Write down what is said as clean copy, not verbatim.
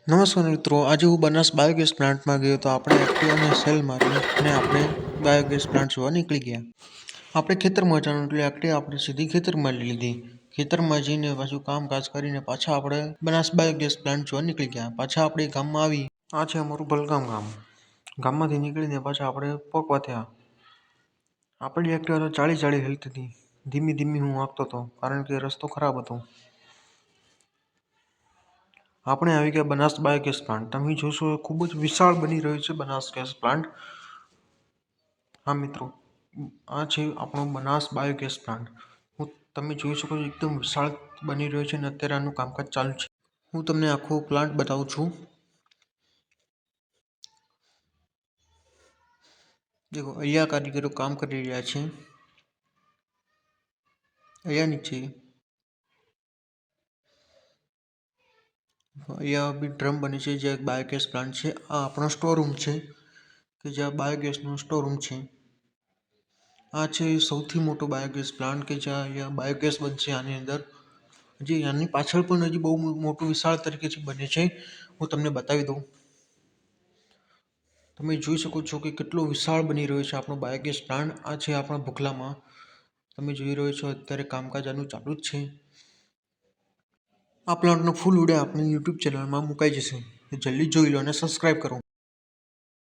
નમસ્કાર મિત્રો, આજે હું બનાસ બાયોગેસ પ્લાન્ટમાં ગયો તો આપણે એક્ટિવાને સેલ મારી અને આપણે બાયોગેસ પ્લાન્ટ જોવા નીકળી ગયા. આપણે ખેતરમાં જવાનું એટલે એક્ટિવા આપણે સીધી ખેતરમાં લઈ લીધી. ખેતરમાં જઈને પાછું કામકાજ કરીને પાછા આપણે બનાસ બાયોગેસ પ્લાન્ટ જોવા નીકળી ગયા. પાછા આપણે ગામમાં આવી. આ છે અમારું ભલગામ ગામ. ગામમાંથી નીકળીને પાછા આપણે પોકવા થયા. આપણી એક્ટિવા તો ચાળી હેલતી હતી. ધીમી ધીમી હું હાંકતો હતો કારણ કે રસ્તો ખરાબ હતો. આપણે આવી ગયા બનાસ બાયોગેસ પ્લાન્ટ. તમે જોશો ખૂબ જ વિશાળ બની રહ્યો છે બનાસ ગેસ પ્લાન્ટ. હા મિત્રો, આ છે આપણો બનાસ બાયોગેસ પ્લાન્ટ. તમે જોઈ શકો છો એકદમ વિશાળ બની રહ્યો છે અને અત્યારે આનું કામકાજ ચાલુ છે. હું તમને આખો પ્લાન્ટ બતાવું છું. દેખો, અહીંયા કારીગરો કામ કરી રહ્યા છે. અહીંયા નીચે અહીંયા બી ડ્રમ બને છે જે બાયોગેસ પ્લાન્ટ છે. આ આપણો સ્ટોર રૂમ છે કે જ્યાં બાયોગેસનો સ્ટોર રૂમ છે. આ છે સૌથી મોટો બાયોગેસ પ્લાન્ટ કે જ્યાં અહીંયા બાયોગેસ બનશે. આની અંદર હજી આની પાછળ પણ હજી બહુ મોટું વિશાળ તરીકેથી બને છે. હું તમને બતાવી દઉં. તમે જોઈ શકો છો કે કેટલો વિશાળ બની રહ્યો છે આપણો બાયોગેસ પ્લાન્ટ. આ છે આપણા ભુખલામાં. તમે જોઈ રહ્યો છો અત્યારે કામકાજ આનું ચાલુ જ છે. આ પ્લાન્ટનો ફૂલ વિડીયો આપણી યુટ્યુબ ચેનલમાં મુકાઈ જશે. જલ્દી જોઈ લો અને સબસ્ક્રાઈબ કરો.